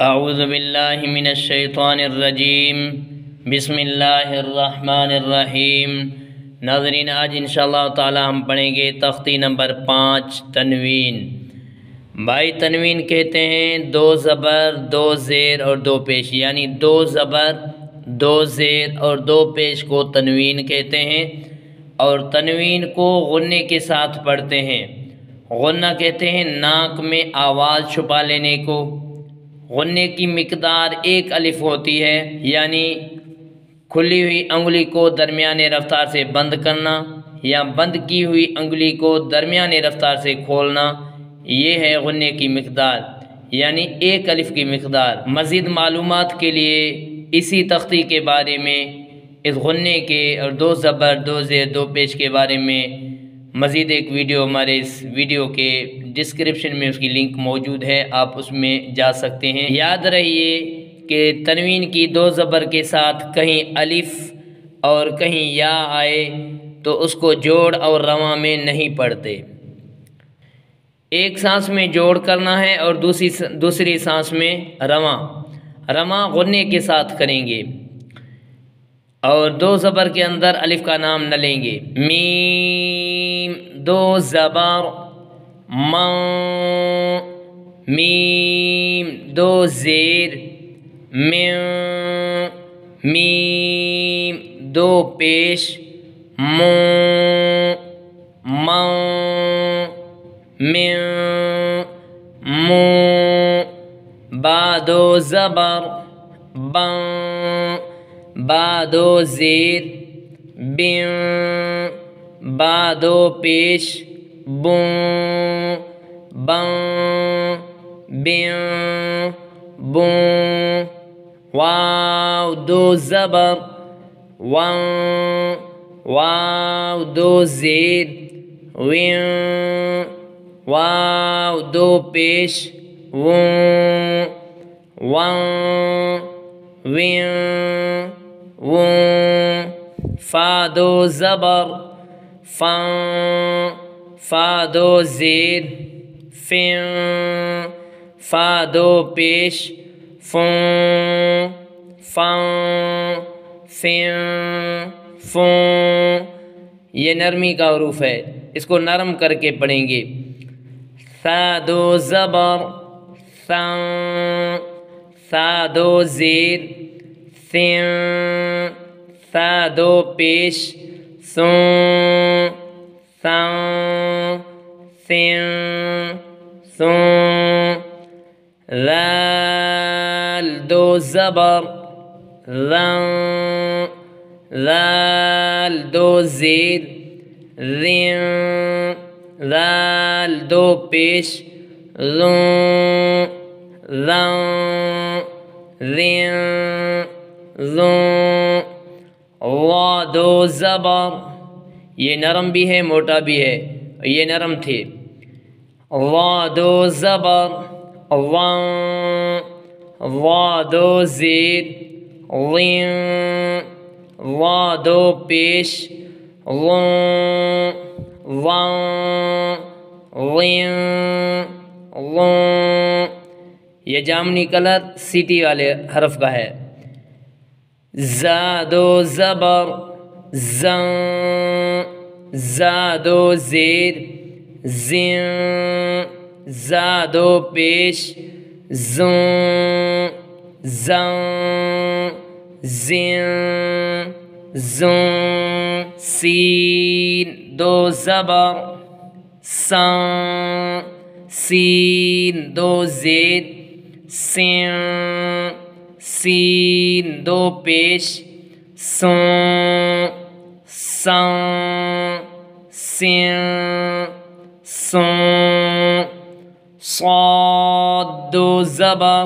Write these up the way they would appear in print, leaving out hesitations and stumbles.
اعوذ باللہ من الشیطان الرجیم بسم اللہ الرحمن الرحیم۔ ناظرین، آج انشاءاللہ تعالی ہم پڑھیں گے تختی نمبر 5 تنوین۔ بھائی تنوین کہتے ہیں 2 زبر 2 زیر اور 2 پیش، یعنی 2 زبر 2 زیر اور 2 پیش کو تنوین کہتے ہیں، اور تنوین کو غنّے کے ساتھ پڑھتے ہیں۔ غنّہ کہتے ہیں ناک میں آواز چھپا لینے کو۔ غنّے کی مقدار 1 الف ہوتی ہے، یعنی کھلی ہوئی انگلی کو درمیانی رفتار سے بند کرنا یا بند کی ہوئی انگلی کو درمیانی رفتار سے کھولنا، یہ ہے غنّے کی مقدار، یعنی 1 الف کی مقدار۔ مزید معلومات کے لیے اسی تختی کے بارے میں، اس غنّے کے اور 2 زبر 2 زیر 2 پیش کے بارے میں مزید ایک ویڈیو ہمارے اس ویڈیو کے ڈسکرپشن میں اس کی لنک موجود ہے، آپ اس میں جا سکتے ہیں۔ یاد رہیے کہ تنوین کی 2 زبر کے ساتھ کہیں الف اور کہیں یا آئے تو اس کو جوڑ اور رواں میں نہیں پڑھتے۔ ایک سانس میں جوڑ کرنا ہے اور دوسری سانس میں رواں غنّے کے ساتھ کریں گے، اور 2 زبر کے اندر الف کا نام نہ لیں گے۔ میم 2 زبر ما، میم 2 زیر من، میم 2 پیش مو، ما من مو، با 2 زبر با 2 زیر بن، با 2 پیش بون، بن بن بون، واو 2 زبر وان، واو 2 زیر وین، واو 2 پیش وون، وان وین وون، فا 2 زبر فان، فا 2 زیر فین، فا 2 پیش فون، فان فین فون۔ یہ نرمی کا حروف ہے، اس کو نرم کر کے پڑھیں گے۔ ثا 2 زبر ثان، ثا 2 زیر ثین، ثا 2 پیش ثون، ثان ثین ثون، ذال 2 زبر ذان، ذال 2 زیر ذین، ذال 2 پیش ذون، ذان ذین ذون، وا 2 زبر، یہ نرم بھی ہے موٹا بھی ہے، یہ نرم تھے۔ وا 2 زبر وان، وا 2 زیر وین، وا 2 پیش وان، وان وین وان۔ یہ جامنی کلر سیٹی والے حرف کا ہے۔ زا 2 زبر زان، زا 2 زیر زین، زا 2 پیش زون، زان زین زون، سین 2 زبر سان، سین 2 زیر سین، سین 2 پیش سون، سان سین سون، صاد 2 زبر،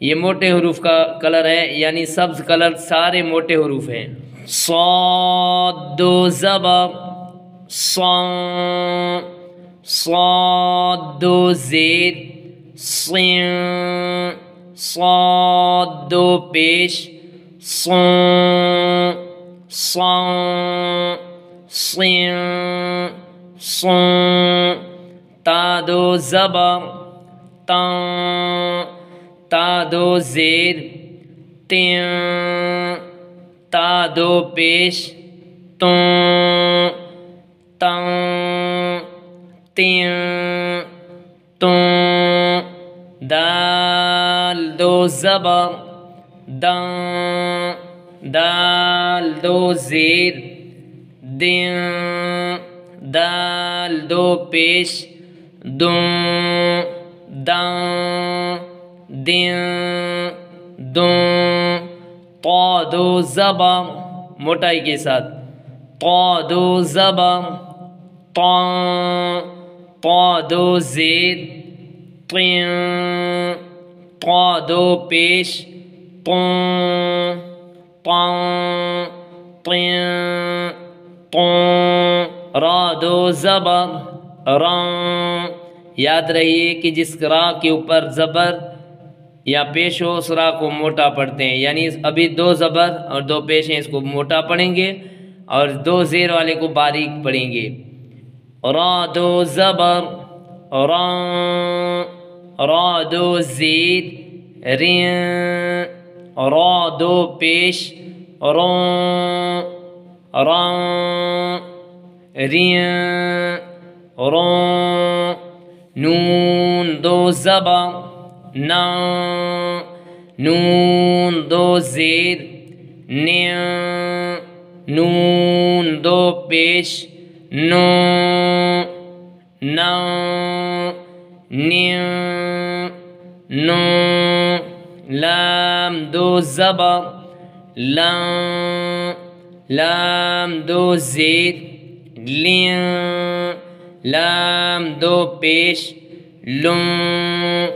یہ موٹے حروف کا کلر ہے، یعنی سبز کلر سارے موٹے حروف ہیں۔ صاد 2 زبر صان، صاد 2 زیر صین، صاد 2 پیش صون، صان صین صون، تا 2 زبر تان، تا دو زیر تین تا دو پیش توں توں تین توں دال دو زبر داں دال دو زیر دیں دال دو پیش دوں داں دیں دوں طا دو زبر موٹائی کے ساتھ طا دو زبر طاں طا دو زیر طیں طا دو پیش طوں طاں طیں طوں را دو زبر راں یاد رہیے کہ جس را کے اوپر زبر یا پیش ہو اس را کو موٹا پڑھتے ہیں، یعنی ابھی دو زبر اور دو پیش ہیں، اس کو موٹا پڑھیں گے اور دو زیر والے کو باریک پڑھیں گے۔ را دو زبر راں را دو زیر ریں را دو پیش روں راں ریں روں نون دو زبر ناں نون دو زیر نیں نون دو پیش نوں ناں نیں نوں لام دو زبر لاں لام دو زیر لیں لام دو پیش لوں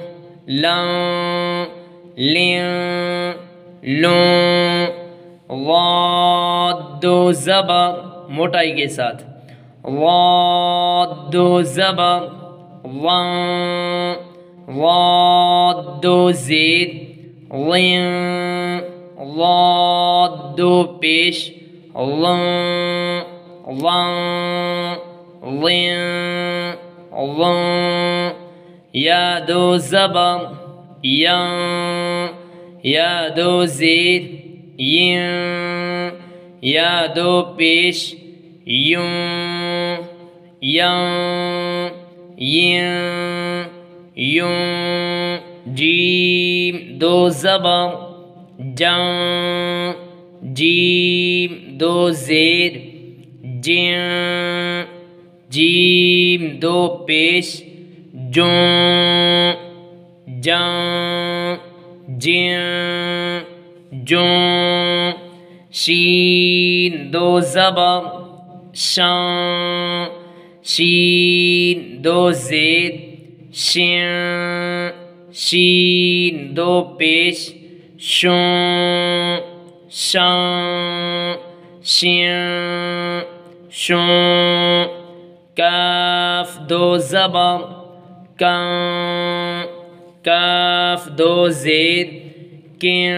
لاں لیں لوں ضاد دو زبر موٹائی کے ساتھ ضاد دو زبر ضاں ضاد دو زیر ضیں ضاد دو پیش ضاں ضاں ضیں ضاں یا دو زبر یاں یا دو زیر یں یا دو پیش یوں یاں یں یوں جیم دو زبر جاں جیم دو زیر جیں جیم دو پیش جوں جاں جیں جوں شین دو زبر شاں شین دو زیر شیں شین دو پیش شوں شاں شیں شوں کاف دو زبر کاں کاف دو زیر کیں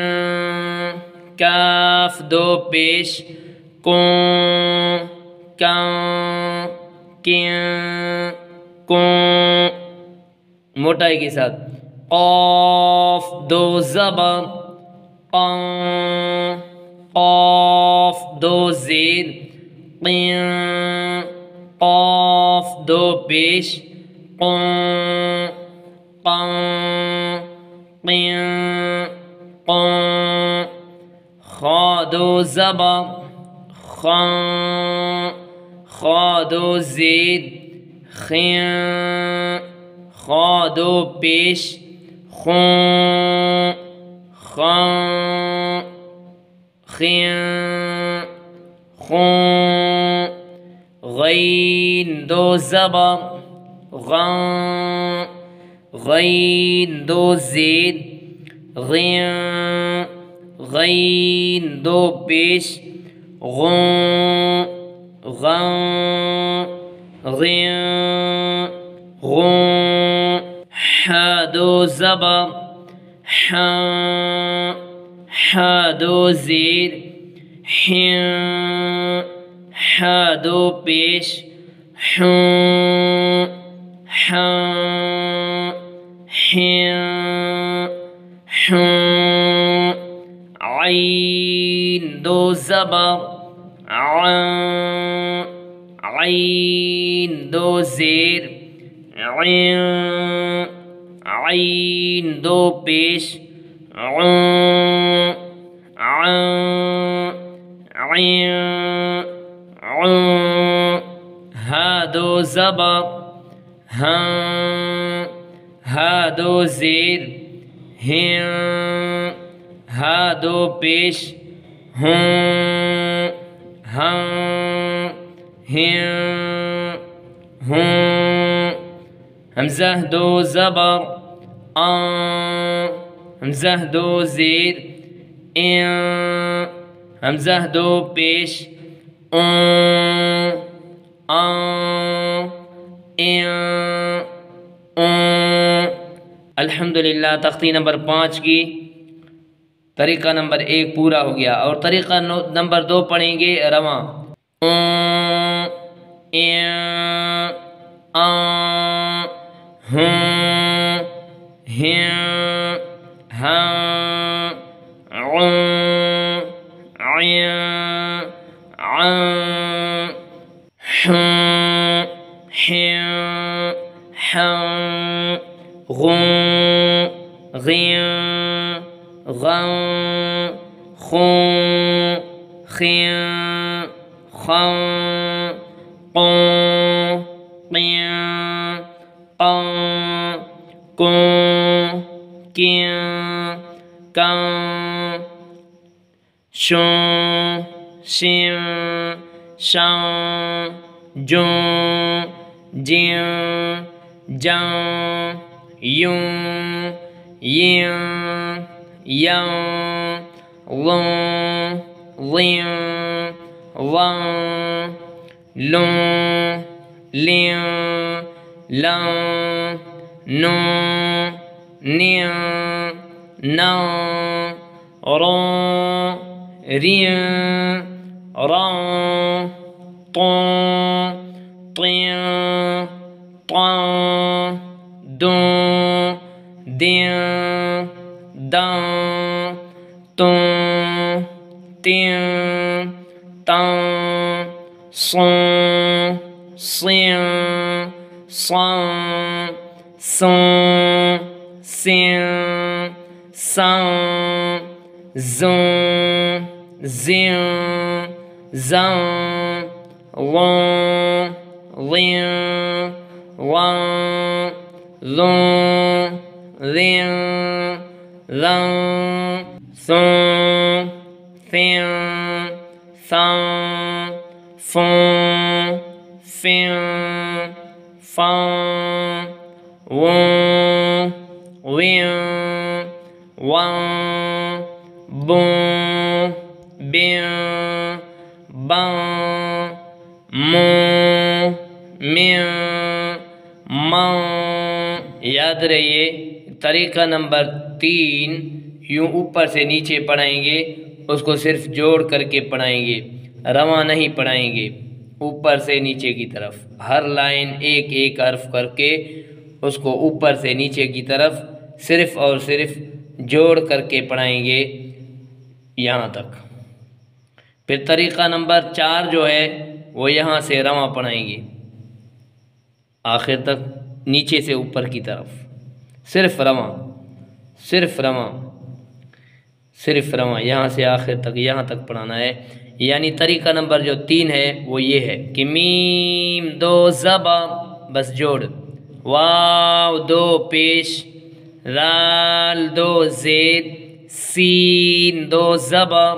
کاف دو پیش کوں کاں کیں کوں موٹائی کے ساتھ قاف دو زبر قاں قاف دو زیر قیں قاف دو پیش قوں قاں قیں قوں خا دو زبر خاں خا دو زیر خیں خا دو پیش خوں خاں خیں خوں غین دو زبر غاں غین دو زیر غیں غین دو پیش غوں غاں غیں غوں حا دو زبر حاں حا دو زیر حیں حا دو پیش حوں حاں حیں عین دو زبر عین دو زیر عین دو پیش ہا دو زبر ہا دو زیر ہا دو پیش حمزہ دو زبر حمزہ دو زیر حمزہ دو پیش الحمدللہ تختی نمبر 5 کی طریقہ نمبر 1 پورا ہو گیا، اور طریقہ نمبر 2 پڑھیں گے رواں۔ یاد رہیے طریقہ نمبر 3 یوں اوپر سے نیچے پڑھائیں گے، اس کو صرف جوڑ کر کے پڑھائیں گے، رواں نہیں پڑھائیں گے، اوپر سے نیچے کی طرف ہر لائن ایک ایک حرف کر کے اس کو اوپر سے نیچے کی طرف صرف اور صرف جوڑ کر کے پڑھائیں گے یہاں تک۔ پھر طریقہ نمبر 4 جو ہے وہ یہاں سے رواں پڑھائیں گے آخر تک، نیچے سے اوپر کی طرف صرف رواں صرف رواں صرف رواں، یہاں سے آخر تک یہاں تک پڑھانا ہے۔ یعنی طریقہ نمبر جو 3 ہے وہ یہ ہے کہ میم دو زبر بس جوڑ، واو دو پیش، رال دو زید، سین دو زبر،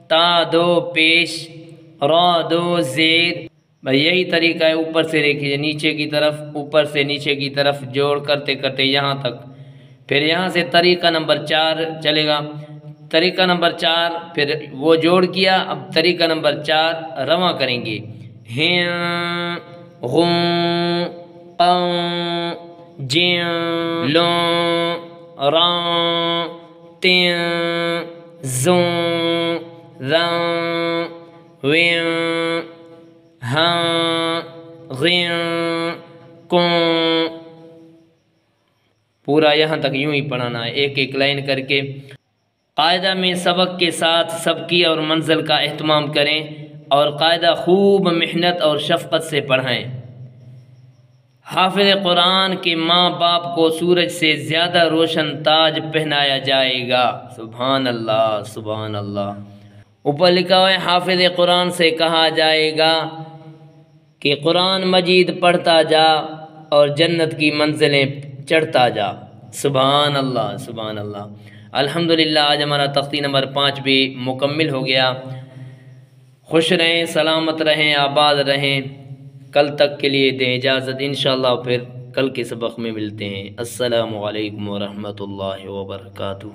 تا دو پیش، را دو زید۔ بھائی یہی طریقہ ہے، اوپر سے دیکھیے نیچے کی طرف، اوپر سے نیچے کی طرف جوڑ کرتے کرتے یہاں تک۔ پھر یہاں سے طریقہ نمبر 4 چلے گا، طریقہ نمبر 4 پھر وہ جوڑ کیا، اب طریقہ نمبر 4 رواں کریں گے، ہیں غوں قوں جیں لوں راں تیں زوں راں ویں ہاں غیں کوں۔ پورا یہاں تک یوں ہی پڑھانا ہے، ایک ایک لائن کر کے۔ قاعدہ میں سبق کے ساتھ سبقی اور منزل کا اہتمام کریں اور قاعدہ خوب محنت اور شفقت سے پڑھائیں۔ حافظ قرآن کے ماں باپ کو سورج سے زیادہ روشن تاج پہنایا جائے گا۔ سبحان اللہ سبحان اللہ۔ اوپر لکھا ہوا ہے حافظ قرآن سے کہا جائے گا کہ قرآن مجید پڑھتا جا اور جنت کی منزلیں چڑھتا جا۔ سبحان اللہ سبحان اللہ۔ الحمدللہ آج ہمارا تختی نمبر 5 بھی مکمل ہو گیا۔ خوش رہیں، سلامت رہیں، آباد رہیں۔ کل تک کے لیے دیں اجازت، انشاءاللہ پھر کل کے سبق میں ملتے ہیں۔ السلام علیکم ورحمۃ اللہ وبرکاتہ۔